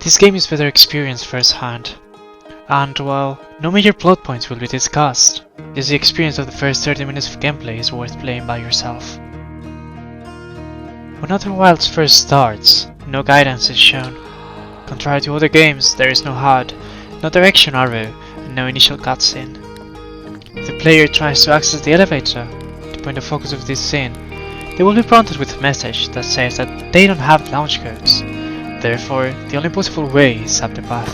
This game is better experienced firsthand, and while no major plot points will be discussed, just the experience of the first 30 minutes of gameplay is worth playing by yourself. When Outer Wilds first starts, no guidance is shown. Contrary to other games, there is no HUD, no direction arrow, and no initial cutscene. If the player tries to access the elevator, the point of focus of this scene, they will be prompted with a message that says that they don't have launch codes. Therefore, the only possible way is up the path.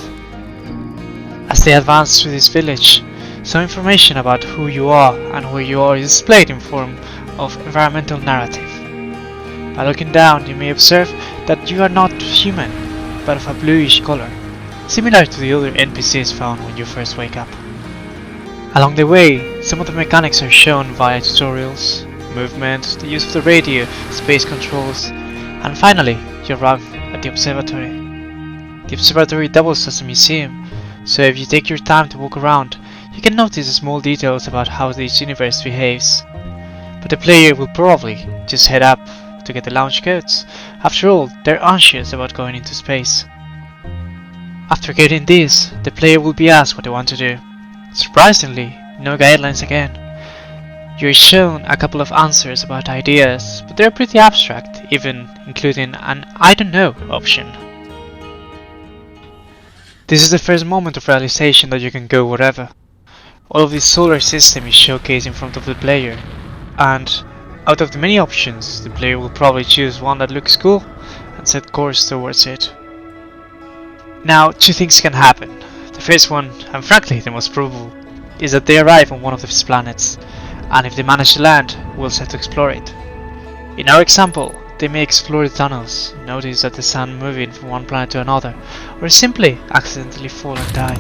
As they advance through this village, some information about who you are and where you are is displayed in form of environmental narrative. By looking down, you may observe that you are not human, but of a bluish color, similar to the other NPCs found when you first wake up. Along the way, some of the mechanics are shown via tutorials, movement, the use of the radio, space controls, and finally, you arrive at the observatory. The observatory doubles as a museum, so if you take your time to walk around, you can notice small details about how this universe behaves. But the player will probably just head up to get the launch codes. After all, they're anxious about going into space. After getting this, the player will be asked what they want to do. Surprisingly, no guidelines again. You're shown a couple of answers about ideas, but they're pretty abstract, even including an I don't know option. This is the first moment of realization that you can go wherever. All of this solar system is showcased in front of the player, and out of the many options, the player will probably choose one that looks cool and set course towards it. Now, two things can happen. The first one, and frankly the most probable, is that they arrive on one of these planets, and if they manage to land, we'll set to explore it. In our example, they may explore the tunnels, notice that the sun moving from one planet to another, or simply accidentally fall and die.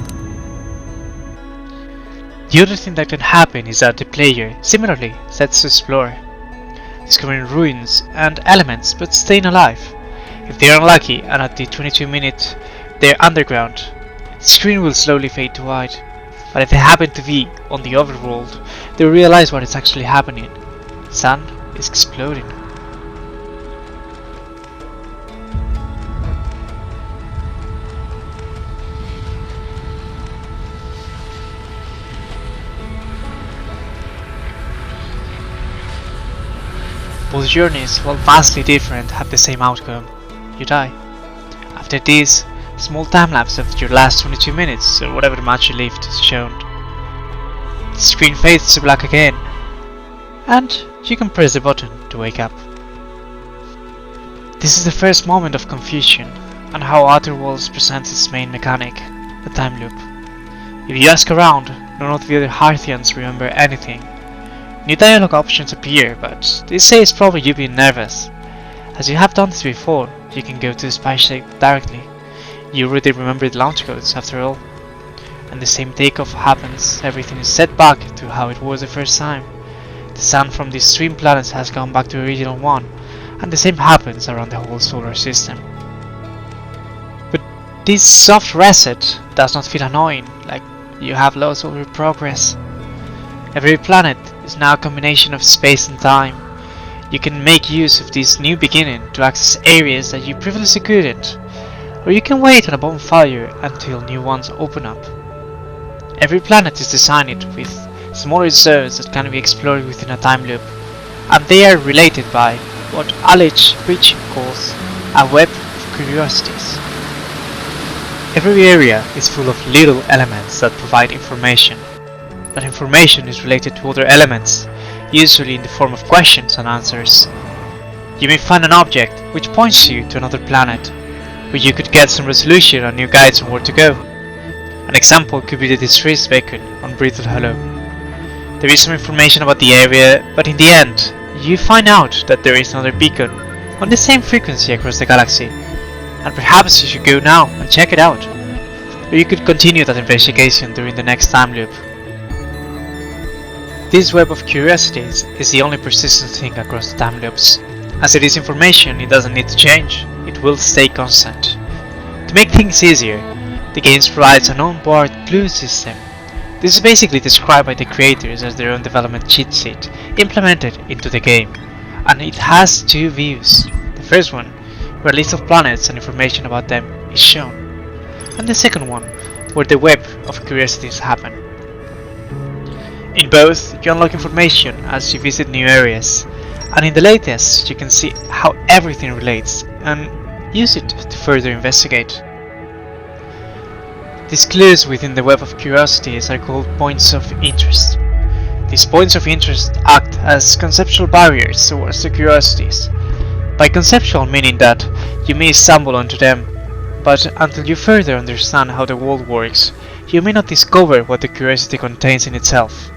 The other thing that can happen is that the player, similarly, sets to explore, discovering ruins and elements but staying alive. If they are unlucky and at the 22-minute they're underground, the screen will slowly fade to white. But if they happen to be on the overworld, they will realize what is actually happening. The sun is exploding. Both journeys, while vastly different, have the same outcome. You die. After this, a small time-lapse of your last 22 minutes, or whatever match you lived, is shown. The screen fades to black again, and you can press the button to wake up. This is the first moment of confusion, and how Outer Worlds presents its main mechanic, the time loop. If you ask around, none of the other Hearthians remember anything. New dialogue options appear, but they say it's probably you being nervous. As you have done this before, you can go to the spaceship directly. You already remember the launch codes after all. And the same takeoff happens, everything is set back to how it was the first time. The sun from these stream planets has gone back to the original one, and the same happens around the whole solar system. But this soft reset does not feel annoying, like you have lost all your progress. Every planet is now a combination of space and time. You can make use of this new beginning to access areas that you previously couldn't, or you can wait on a bonfire until new ones open up. Every planet is designed with smaller zones that can be explored within a time loop, and they are related by what Alex Rich calls a web of curiosities. Every area is full of little elements that provide information. That information is related to other elements, usually in the form of questions and answers. You may find an object which points you to another planet, where you could get some resolution and new guides on where to go. An example could be the distress beacon on Brittle Hollow. There is some information about the area, but in the end, you find out that there is another beacon on the same frequency across the galaxy, and perhaps you should go now and check it out. Or you could continue that investigation during the next time loop. This web of curiosities is the only persistent thing across the time loops. As it is information, it doesn't need to change, it will stay constant. To make things easier, the game provides an on-board clue system. This is basically described by the creators as their own development cheat sheet, implemented into the game, and it has two views. The first one, where a list of planets and information about them is shown. and the second one, where the web of curiosities happen. In both, you unlock information as you visit new areas, and in the latest, you can see how everything relates and use it to further investigate. These clues within the web of curiosities are called points of interest. These points of interest act as conceptual barriers towards the curiosities. By conceptual meaning that you may stumble onto them, but until you further understand how the world works, you may not discover what the curiosity contains in itself.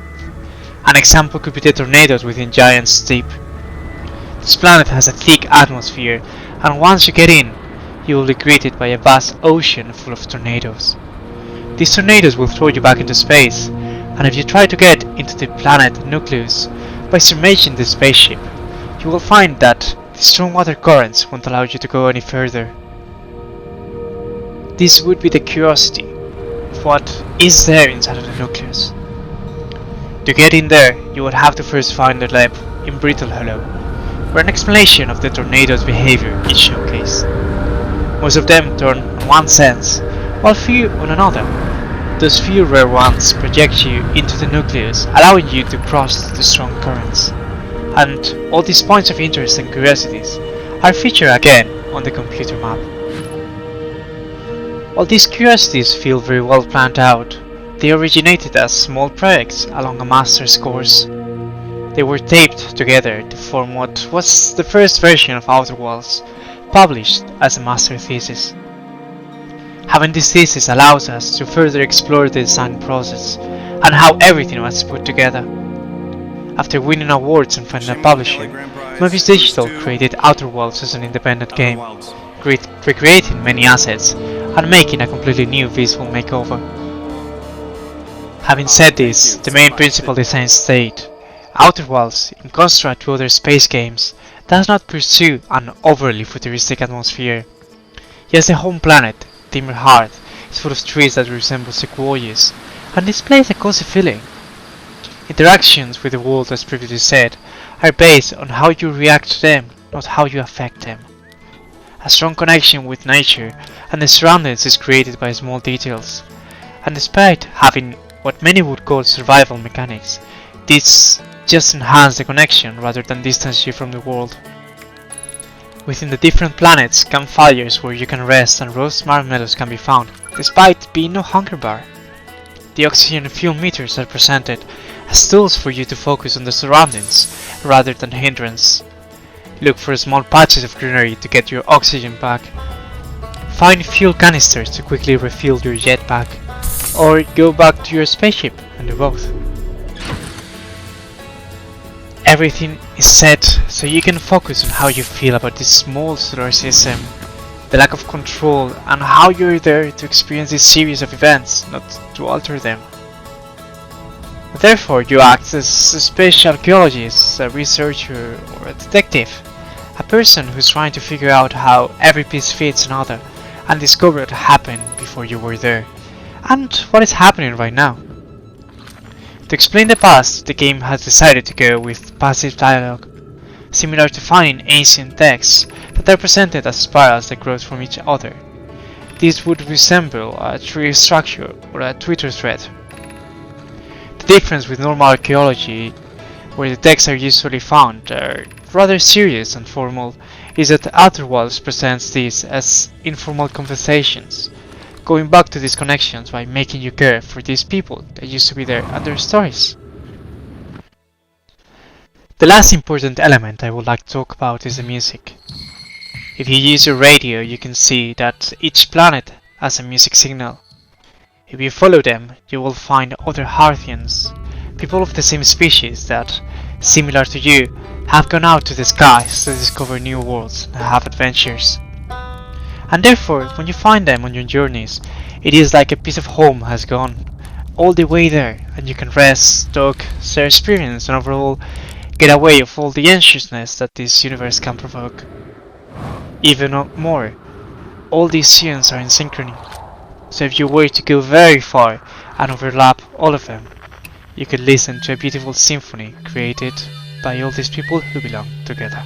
An example could be the tornadoes within Giant's Deep. This planet has a thick atmosphere, and once you get in, you will be greeted by a vast ocean full of tornadoes. These tornadoes will throw you back into space, and if you try to get into the planet nucleus by submerging the spaceship, you will find that the strong water currents won't allow you to go any further. This would be the curiosity of what is there inside of the nucleus. To get in there, you would have to first find the lab in Brittle Hollow, where an explanation of the tornado's behavior is showcased. Most of them turn on one sense, while few on another. Those few rare ones project you into the nucleus, allowing you to cross the strong currents. And all these points of interest and curiosities are featured again on the computer map. While these curiosities feel very well planned out, they originated as small projects along a master's course. They were taped together to form what was the first version of Outer Worlds, published as a master thesis. Having this thesis allows us to further explore the design process and how everything was put together. After winning awards and finding a publisher, Mobius Digital created Outer Worlds as an independent game, recreating many assets and making a completely new visual makeover. Having said this, the main principal design state, Outer Worlds, in contrast to other space games, does not pursue an overly futuristic atmosphere. Yes, the home planet, Timber Hearth, is full of trees that resemble sequoias, and displays a cozy feeling. Interactions with the world, as previously said, are based on how you react to them, not how you affect them. A strong connection with nature and the surroundings is created by small details, and despite having what many would call survival mechanics, this just enhances the connection rather than distance you from the world. Within the different planets, campfires where you can rest and roast marshmallows can be found, despite being no hunger bar. The oxygen and fuel meters are presented as tools for you to focus on the surroundings rather than hindrance. Look for small patches of greenery to get your oxygen back. Find fuel canisters to quickly refill your jetpack, or go back to your spaceship and do both. Everything is set so you can focus on how you feel about this small solar system, the lack of control, and how you're there to experience this series of events, not to alter them. Therefore, you act as a space archaeologist, a researcher, or a detective, a person who's trying to figure out how every piece fits another and discover what happened before you were there, and what is happening right now. To explain the past, the game has decided to go with passive dialogue, similar to finding ancient texts that are presented as spirals that grow from each other. This would resemble a tree structure or a Twitter thread. The difference with normal archaeology, where the texts are usually found, are rather serious and formal, is that Outer Worlds presents these as informal conversations, going back to these connections by making you care for these people that used to be there and their stories. The last important element I would like to talk about is the music. If you use your radio, you can see that each planet has a music signal. If you follow them, you will find other Hearthians, people of the same species that, similar to you, have gone out to the skies to discover new worlds and have adventures. And therefore, when you find them on your journeys, it is like a piece of home has gone all the way there, and you can rest, talk, share experience, and overall get away of all the anxiousness that this universe can provoke. Even more, all these scenes are in synchrony, so if you were to go very far and overlap all of them, you could listen to a beautiful symphony created by all these people who belong together.